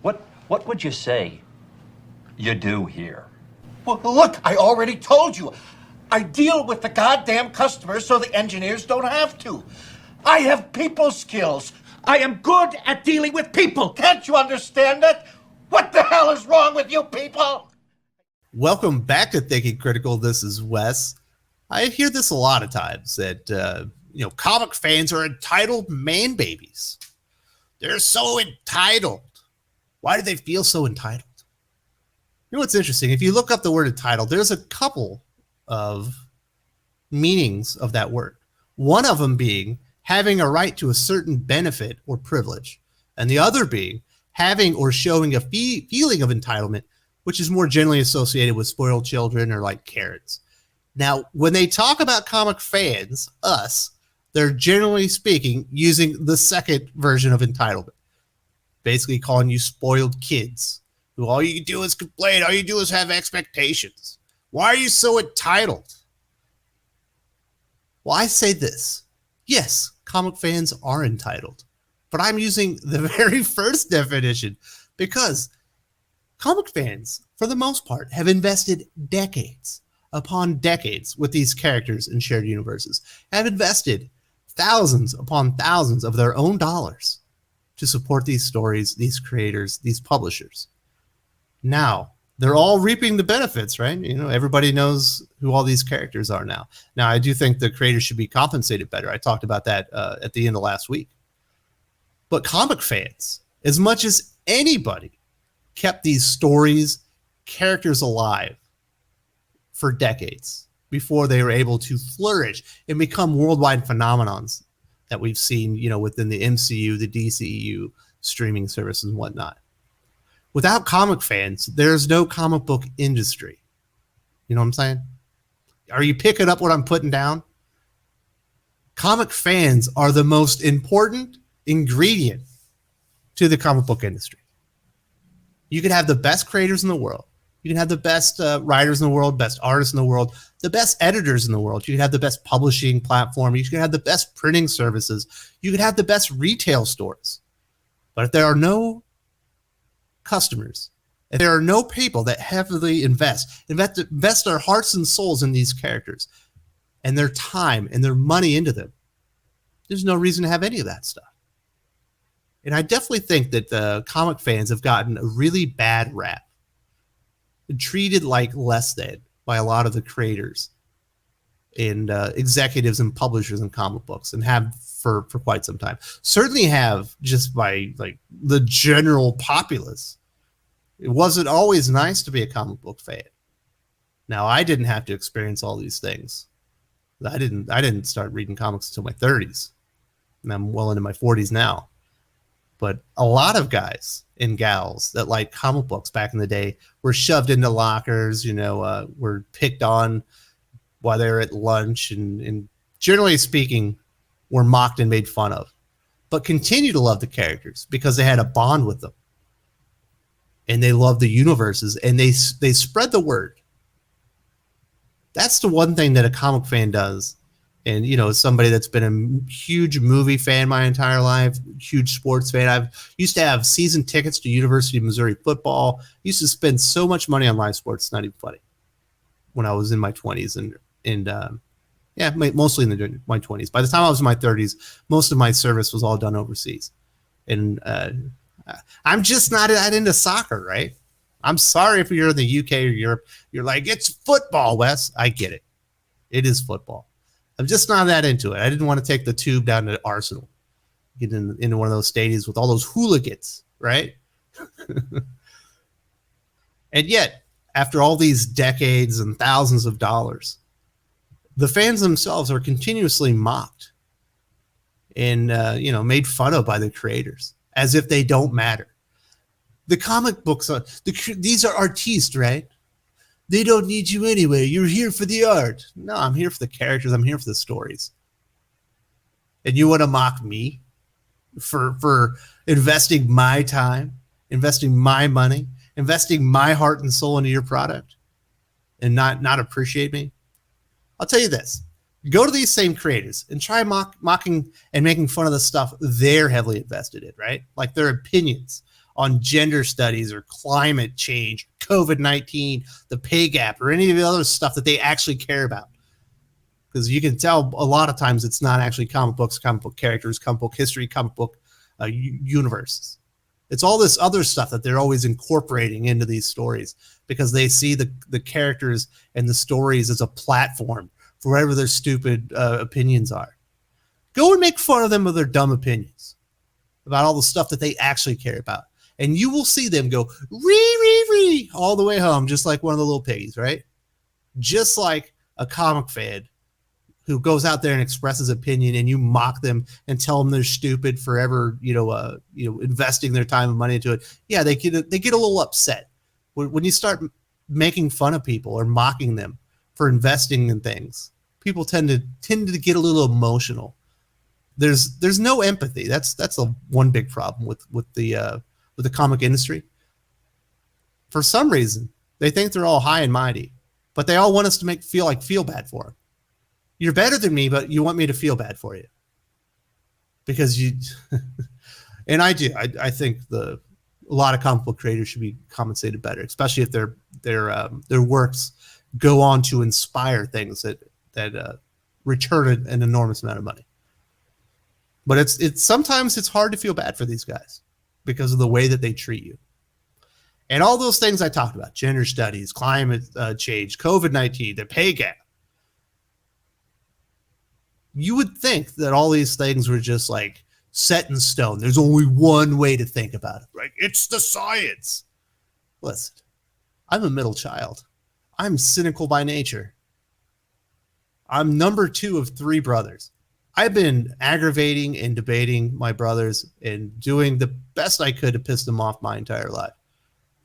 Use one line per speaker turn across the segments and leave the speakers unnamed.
What would you say you do here?
Well, look, I already told you. I deal with the goddamn customers so the engineers don't have to. I have people skills. I am good at dealing with people. Can't you understand that? What the hell is wrong with you people?
Welcome back to Thinking Critical. This is Wes. I hear this a lot of times that, comic fans are entitled man babies. They're so entitled. Why do they feel so entitled? You know what's interesting? If you look up the word entitled, there's a couple of meanings of that word. One of them being having a right to a certain benefit or privilege, and the other being having or showing a feeling of entitlement, which is more generally associated with spoiled children or like Karens. Now, when they talk about comic fans, us, they're generally speaking using the second version of entitlement, basically calling you spoiled kids who all you do is complain, all you do is have expectations. Why are you so entitled? Well, I say this. Yes, comic fans are entitled, but I'm using the very first definition because comic fans, for the most part, have invested decades upon decades with these characters in shared universes, have invested thousands upon thousands of their own dollars to support these stories, these creators, these publishers. Now, they're all reaping the benefits, right? You know, everybody knows who all these characters are now. Now, I do think the creators should be compensated better. I talked about that at the end of last week. But comic fans, as much as anybody, kept these stories, characters alive for decades before they were able to flourish and become worldwide phenomenons that we've seen, within the MCU, the DCEU, streaming services and whatnot. Without comic fans, there's no comic book industry. You know what I'm saying? Are you picking up what I'm putting down? Comic fans are the most important ingredient to the comic book industry. You can have the best creators in the world. You can have the best writers in the world, best artists in the world, the best editors in the world. You can have the best publishing platform. You can have the best printing services. You can have the best retail stores. But if there are no customers, if there are no people that heavily invest their hearts and souls in these characters and their time and their money into them, there's no reason to have any of that stuff. And I definitely think that the comic fans have gotten a really bad rap, treated like less than by a lot of the creators and executives and publishers in comic books, and have for quite some time. Certainly have just by like the general populace. It wasn't always nice to be a comic book fan. Now, I didn't have to experience all these things. I didn't start reading comics until my 30s, and I'm well into my 40s now. But a lot of guys and gals that like comic books back in the day were shoved into lockers, were picked on while they were at lunch, and generally speaking, were mocked and made fun of, but continue to love the characters because they had a bond with them. And they love the universes, and they spread the word. That's the one thing that a comic fan does. And, as somebody that's been a huge movie fan my entire life, huge sports fan, I've used to have season tickets to University of Missouri football. Used to spend so much money on live sports, it's not even funny, when I was in my 20s mostly in my 20s. By the time I was in my 30s, most of my service was all done overseas. And I'm just not that into soccer, right? I'm sorry if you're in the UK or Europe, you're like, it's football, Wes. I get it. It is football. I'm just not that into it. I didn't want to take the tube down to Arsenal, get into one of those stadiums with all those hooligans, right? And yet, after all these decades and thousands of dollars, the fans themselves are continuously mocked and, made fun of by the creators as if they don't matter. The comic books these are artistes, right? They don't need you anyway. You're here for the art. No, I'm here for the characters. I'm here for the stories. And you want to mock me for investing my time, investing my money, investing my heart and soul into your product, and not appreciate me? I'll tell you this. Go to these same creators and try mocking and making fun of the stuff they're heavily invested in, right? Like their opinions on gender studies or climate change, COVID-19, the pay gap, or any of the other stuff that they actually care about. Because you can tell a lot of times it's not actually comic books, comic book characters, comic book history, comic book universes. It's all this other stuff that they're always incorporating into these stories because they see the characters and the stories as a platform for whatever their stupid opinions are. Go and make fun of them with their dumb opinions about all the stuff that they actually care about. And you will see them go ree all the way home, just like one of the little piggies, right? Just like a comic fan who goes out there and expresses opinion, and you mock them and tell them they're stupid for ever, investing their time and money into it. Yeah, they get a little upset when you start making fun of people or mocking them for investing in things. People tend to get a little emotional. There's no empathy. That's the one big problem with the comic industry. For some reason, they think they're all high and mighty, but they all want us to feel bad for them. You're better than me, but you want me to feel bad for you because you. And I do. I think a lot of comic book creators should be compensated better, especially if their works go on to inspire things that return an enormous amount of money. But it's sometimes it's hard to feel bad for these guys because of the way that they treat you. And all those things I talked about, gender studies, climate change, COVID-19, the pay gap. You would think that all these things were just like set in stone. There's only one way to think about it, right? It's the science. Listen, I'm a middle child. I'm cynical by nature. I'm number 2 of 3 brothers. I've been aggravating and debating my brothers and doing the best I could to piss them off my entire life.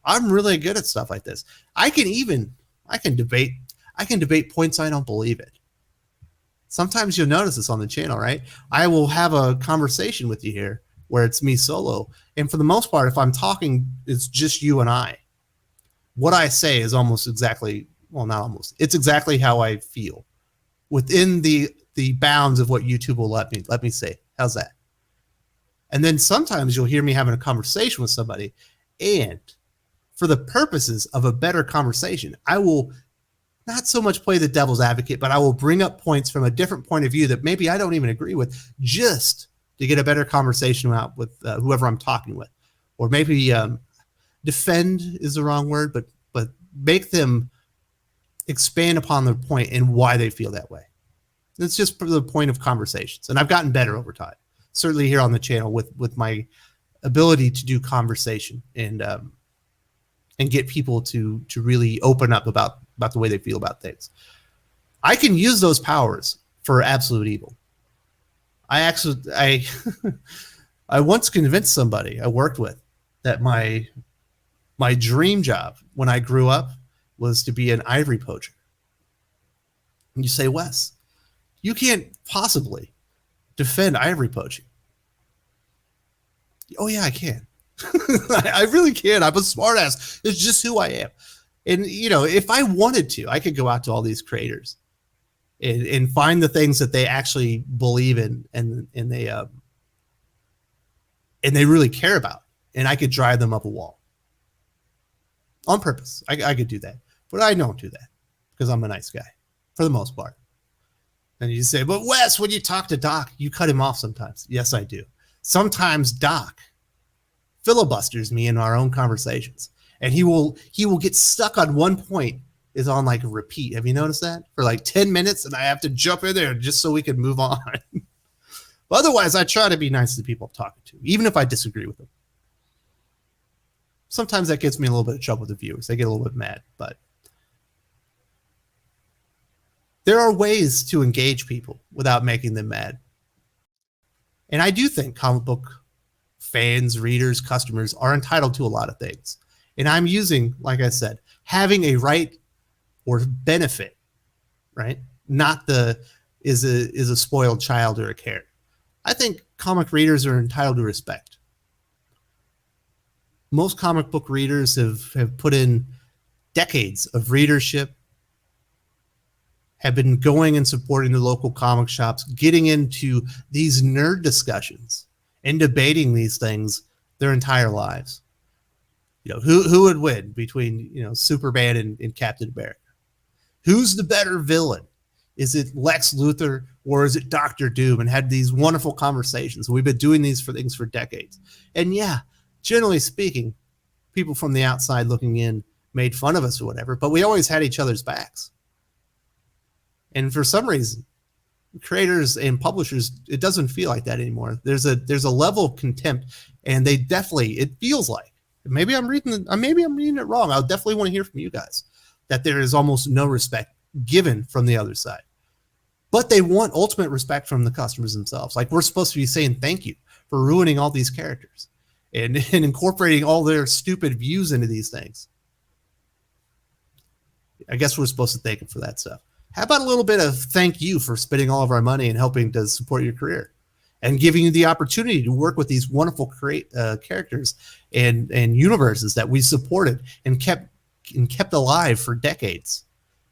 I'm really good at stuff like this. I can debate points I don't believe in. Sometimes you'll notice this on the channel, right? I will have a conversation with you here where it's me solo. And for the most part, if I'm talking, it's just you and I. What I say is almost exactly, well, not almost, it's exactly how I feel within the bounds of what YouTube will let me say. How's that? And then sometimes you'll hear me having a conversation with somebody, and for the purposes of a better conversation, I will not so much play the devil's advocate, but I will bring up points from a different point of view that maybe I don't even agree with, just to get a better conversation out with whoever I'm talking with. Or maybe defend is the wrong word, but make them expand upon their point and why they feel that way. It's just for the point of conversations. And I've gotten better over time, certainly here on the channel with my ability to do conversation and get people to really open up about the way they feel about things. I can use those powers for absolute evil. I once convinced somebody I worked with that my dream job when I grew up was to be an ivory poacher. And you say, Wes, you can't possibly defend ivory poaching. Oh yeah, I can. I really can. I'm a smartass. It's just who I am. And if I wanted to, I could go out to all these creators and find the things that they actually believe in and they really care about, and I could drive them up a wall on purpose. I could do that, but I don't do that because I'm a nice guy for the most part. And you say, but Wes, when you talk to Doc, you cut him off sometimes. Yes, I do. Sometimes Doc filibusters me in our own conversations, and he will get stuck on one point, is on like a repeat. Have you noticed that? For like 10 minutes, and I have to jump in there just so we can move on. But otherwise, I try to be nice to the people I'm talking to, even if I disagree with them. Sometimes that gets me in a little bit of trouble with the viewers. They get a little bit mad, but there are ways to engage people without making them mad. And I do think comic book fans, readers, customers are entitled to a lot of things. And I'm using, like I said, having a right or benefit, right? Not is a spoiled child or a carrot. I think comic readers are entitled to respect. Most comic book readers have put in decades of readership, have been going and supporting the local comic shops, getting into these nerd discussions and debating these things their entire lives. who would win between Superman and Captain America? Who's the better villain? Is it Lex Luthor or is it Doctor Doom? And had these wonderful conversations. We've been doing these things for decades. And yeah, generally speaking, people from the outside looking in made fun of us or whatever, but we always had each other's backs. And for some reason, creators and publishers, it doesn't feel like that anymore. There's a level of contempt, and they definitely, it feels like, maybe I'm reading it wrong. I'll definitely want to hear from you guys that there is almost no respect given from the other side. But they want ultimate respect from the customers themselves. Like, we're supposed to be saying thank you for ruining all these characters and incorporating all their stupid views into these things. I guess we're supposed to thank them for that stuff. How about a little bit of thank you for spending all of our money and helping to support your career and giving you the opportunity to work with these wonderful characters and universes that we supported and kept alive for decades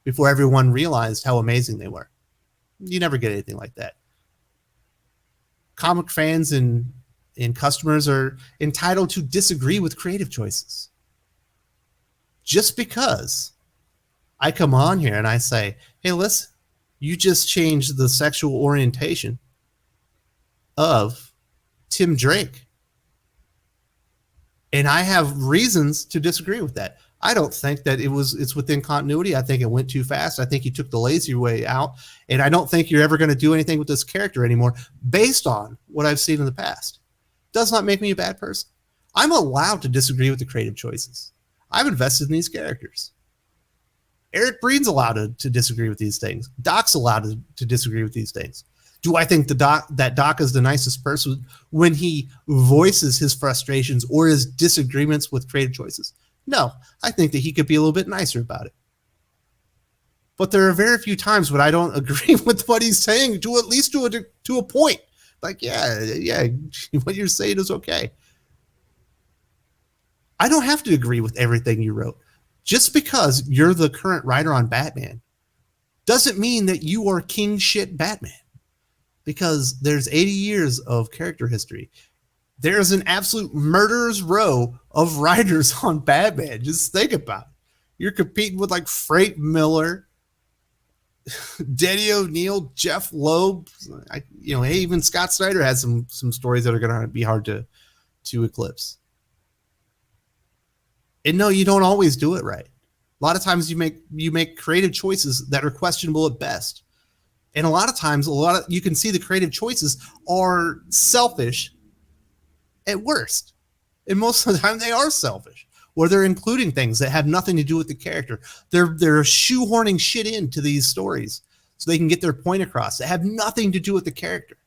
before everyone realized how amazing they were. You never get anything like that. Comic fans and customers are entitled to disagree with creative choices. Just because I come on here and I say, hey, listen, you just changed the sexual orientation of Tim Drake. And I have reasons to disagree with that. I don't think that it's within continuity. I think it went too fast. I think you took the lazy way out. And I don't think you're ever going to do anything with this character anymore based on what I've seen in the past. Does not make me a bad person. I'm allowed to disagree with the creative choices. I've invested in these characters. Eric Breen's allowed to disagree with these things. Doc's allowed to disagree with these things. Do I think that Doc is the nicest person when he voices his frustrations or his disagreements with creative choices? No, I think that he could be a little bit nicer about it. But there are very few times when I don't agree with what he's saying, to at least to a point. Like, yeah, what you're saying is okay. I don't have to agree with everything you wrote. Just because you're the current writer on Batman doesn't mean that you are king shit Batman. Because there's 80 years of character history. There's an absolute murderer's row of writers on Batman. Just think about it. You're competing with like Frank Miller, Denny O'Neil, Jeff Loeb. Hey, even Scott Snyder has some stories that are going to be hard to eclipse. And no, you don't always do it right. A lot of times you make creative choices that are questionable at best. And a lot of times, you can see the creative choices are selfish at worst. And most of the time they are selfish, where they're including things that have nothing to do with the character. They're shoehorning shit into these stories so they can get their point across that have nothing to do with the character.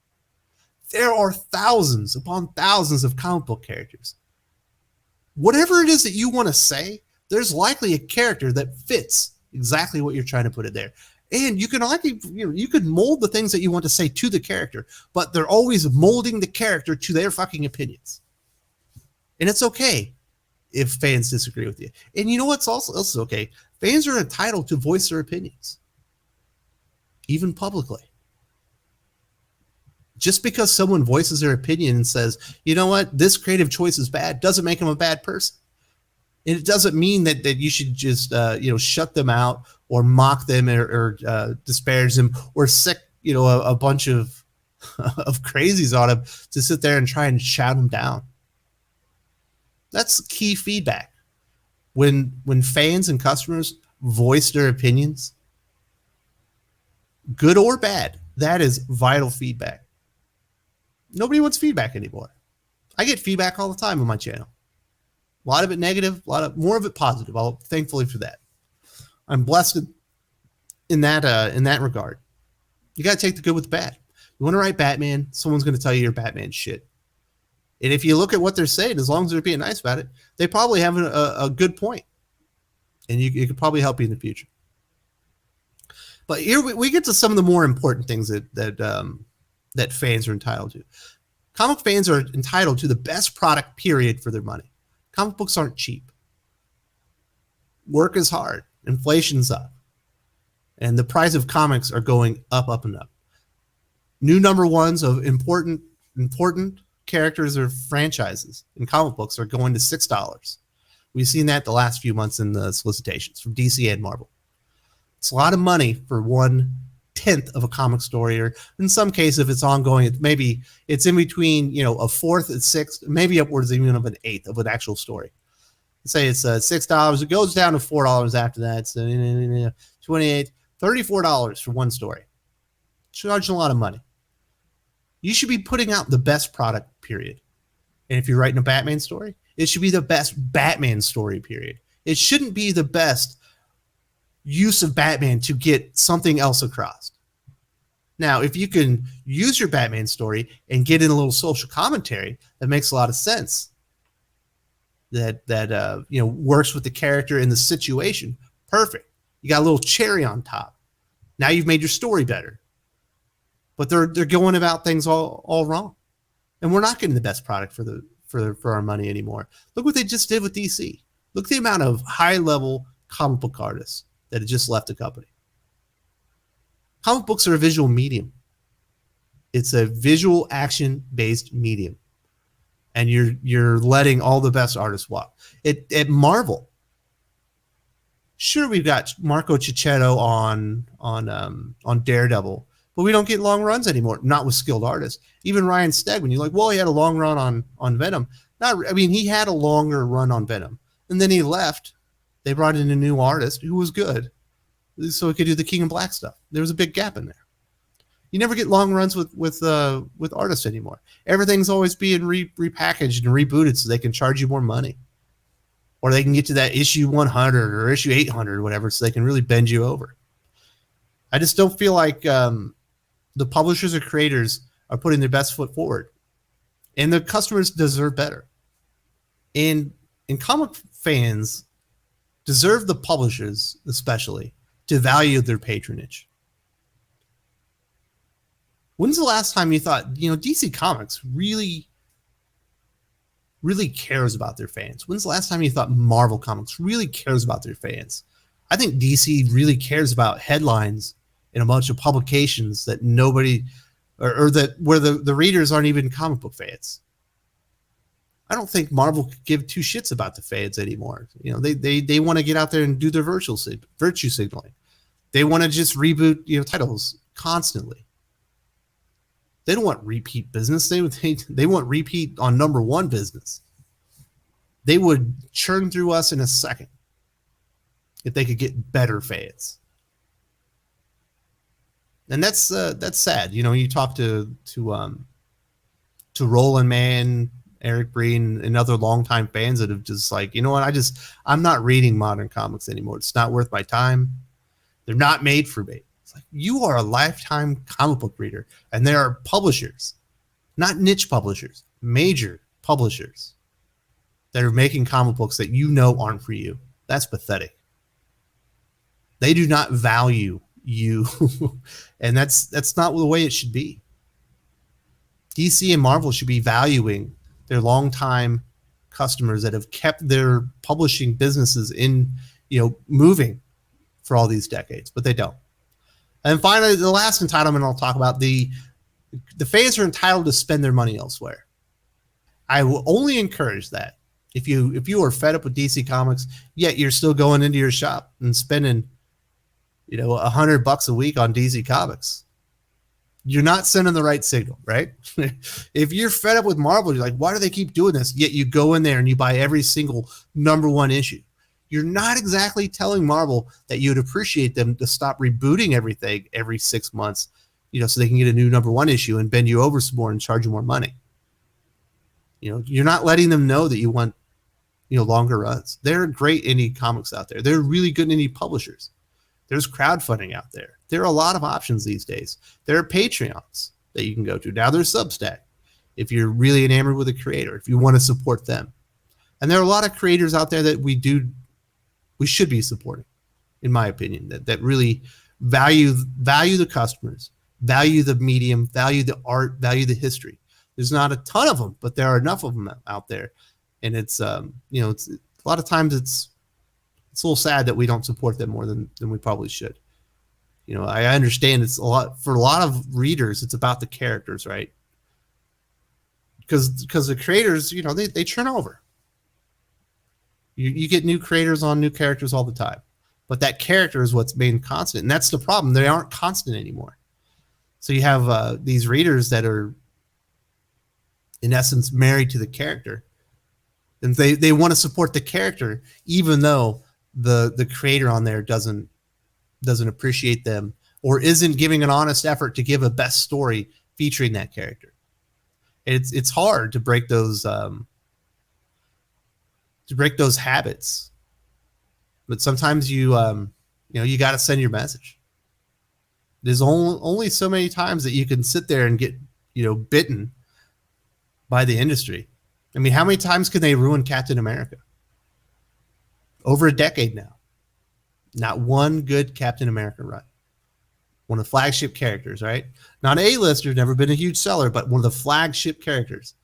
There are thousands upon thousands of comic book characters. Whatever it is that you want to say, there's likely a character that fits exactly what you're trying to put it there. And you can you can mold the things that you want to say to the character, but they're always molding the character to their fucking opinions. And it's okay if fans disagree with you. And you know what's also okay? Fans are entitled to voice their opinions, even publicly. Just because someone voices their opinion and says, you know what, this creative choice is bad, doesn't make them a bad person. And it doesn't mean that you should just shut them out or mock them or disparage them or sick a bunch of crazies on them to sit there and try and shout them down. That's key feedback. When fans and customers voice their opinions, good or bad, that is vital feedback. Nobody wants feedback anymore. I get feedback all the time on my channel. A lot of it negative, more of it positive. Thankfully for that. I'm blessed in that regard. You got to take the good with the bad. You want to write Batman, someone's going to tell you you're Batman shit. And if you look at what they're saying, as long as they're being nice about it, they probably have a good point. And it could probably help you in the future. But here we get to some of the more important things that fans are entitled to. Comic fans are entitled to the best product, period, for their money. Comic books aren't cheap. Work is hard. Inflation's up. And the price of comics are going up, up, and up. New number ones of important characters or franchises in comic books are going to $6. We've seen that the last few months in the solicitations from DC and Marvel. It's a lot of money for 1/10 of a comic story, or in some cases, if it's ongoing, maybe it's in between, a fourth and sixth, maybe upwards even of an eighth of an actual story. Say it's $6, it goes down to $4 after that. So $28, $34 for one story. Charging a lot of money. You should be putting out the best product, period. And if you're writing a Batman story, it should be the best Batman story, period. It shouldn't be the best use of Batman to get something else across. Now, if you can use your Batman story and get in a little social commentary, that makes a lot of sense. That works with the character and the situation. Perfect. You got a little cherry on top. Now you've made your story better. But they're going about things all wrong. And we're not getting the best product for our money anymore. Look what they just did with DC. Look at the amount of high-level comic book artists that had just left the company. Comic books are a visual medium. It's a visual action-based medium. And you're letting all the best artists walk. At Marvel, sure, we've got Marco Cicchetto on Daredevil, but we don't get long runs anymore, not with skilled artists. Even Ryan Stegman, you're like, well, he had a long run on Venom. He had a longer run on Venom. And then he left. They brought in a new artist who was good, so he could do the King in Black stuff. There was a big gap in there. You never get long runs with artists anymore. Everything's always being repackaged and rebooted so they can charge you more money. Or they can get to that issue 100 or issue 800 or whatever, so they can really bend you over. I just don't feel like the publishers or creators are putting their best foot forward. And the customers deserve better. And comic fans deserve the publishers, especially, to value their patronage. When's the last time you thought, DC Comics really cares about their fans? When's the last time you thought Marvel Comics really cares about their fans? I think DC really cares about headlines in a bunch of publications that nobody, or that where the readers aren't even comic book fans. I don't think Marvel could give two shits about the fans anymore. They want to get out there and do their virtue signaling. They want to just reboot titles constantly. They don't want repeat business. They want repeat on number one business. They would churn through us in a second if they could get better fans. And that's sad. You talk to Roland Mann, Eric Breen, and other longtime fans that have just like, I'm not reading modern comics anymore. It's not worth my time. They're not made for me. It's like, you are a lifetime comic book reader, and there are publishers, not niche publishers, major publishers that are making comic books that aren't for you. That's pathetic. They do not value you, and that's not the way it should be. DC and Marvel should be valuing their longtime customers that have kept their publishing businesses moving for all these decades, but they don't. And finally, the last entitlement I'll talk about, the fans are entitled to spend their money elsewhere. I will only encourage that. If you are fed up with DC Comics, yet you're still going into your shop and spending, $100 a week on DC Comics, you're not sending the right signal, right? If you're fed up with Marvel, you're like, why do they keep doing this? Yet you go in there and you buy every single number one issue. You're not exactly telling Marvel that you'd appreciate them to stop rebooting everything every 6 months, so they can get a new number one issue and bend you over some more and charge you more money. You're not letting them know that you want, longer runs. There are great indie comics out there. There are really good indie publishers. There's crowdfunding out there. There are a lot of options these days. There are Patreons that you can go to. Now there's Substack if you're really enamored with a creator, if you want to support them. And there are a lot of creators out there that we should be supporting, in my opinion, that really value the customers, value the medium, value the art, value the history. There's not a ton of them, but there are enough of them out there. And it's it's a lot of times it's a little sad that we don't support them more than we probably should. I understand it's a lot for a lot of readers. It's about the characters, right? Because the creators, they turn over. You get new creators on new characters all the time, but that character is what's made constant, and that's the problem. They aren't constant anymore. So you have these readers that are, in essence, married to the character, and they want to support the character, even though the creator on there doesn't appreciate them or isn't giving an honest effort to give a best story featuring that character. It's hard to break those habits, but sometimes you got to send your message. There's only so many times that you can sit there and get bitten by the industry. I mean, how many times can they ruin Captain America? Over a decade now. Not one good Captain America run. One of the flagship characters, right? Not A-lister, never been a huge seller, but one of the flagship characters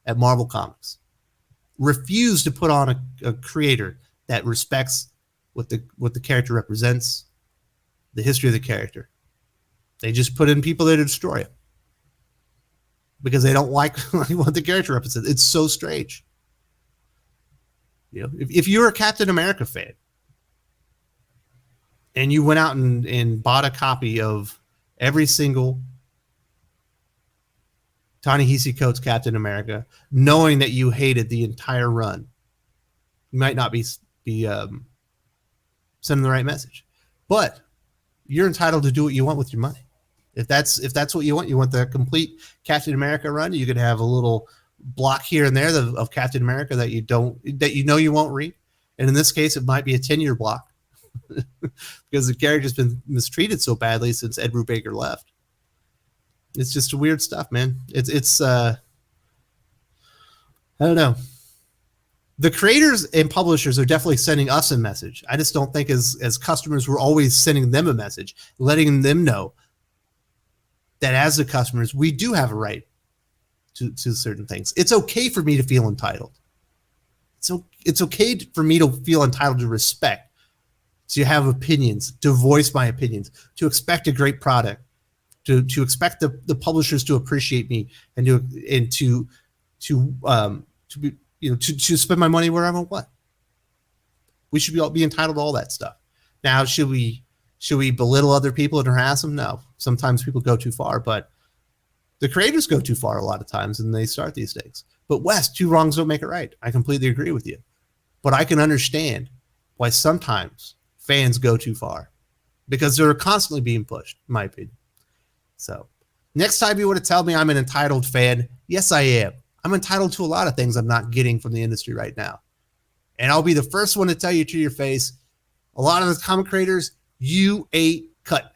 at Marvel Comics. Refuse to put on a creator that respects what the character represents, the history of the character. They just put in people that destroy it because they don't like what the character represents. It's so strange. If you're a Captain America fan and you went out and bought a copy of every single Ta-Nehisi Coates Captain America, knowing that you hated the entire run, you might not be sending the right message. But you're entitled to do what you want with your money. If that's what you want the complete Captain America run, you could have a little block here and there of Captain America that you won't read. And in this case, it might be a 10-year block because the character's been mistreated so badly since Ed Brubaker left. It's just weird stuff, man. It's I don't know. The creators and publishers are definitely sending us a message. I just don't think as customers, we're always sending them a message, letting them know that as the customers, we do have a right to certain things. It's okay for me to feel entitled. So it's okay for me to feel entitled to respect, to have opinions, to voice my opinions, to expect a great product, to expect the publishers to appreciate me and to spend my money wherever I want. We should be entitled to all that stuff. Now, should we belittle other people and harass them? No. Sometimes people go too far, but the creators go too far a lot of times, and they start these things. But Wes, two wrongs don't make it right. I completely agree with you. But I can understand why sometimes fans go too far because they're constantly being pushed, in my opinion. So next time you want to tell me I'm an entitled fan, yes, I am. I'm entitled to a lot of things I'm not getting from the industry right now. And I'll be the first one to tell you to your face, a lot of the comic creators, you ain't cut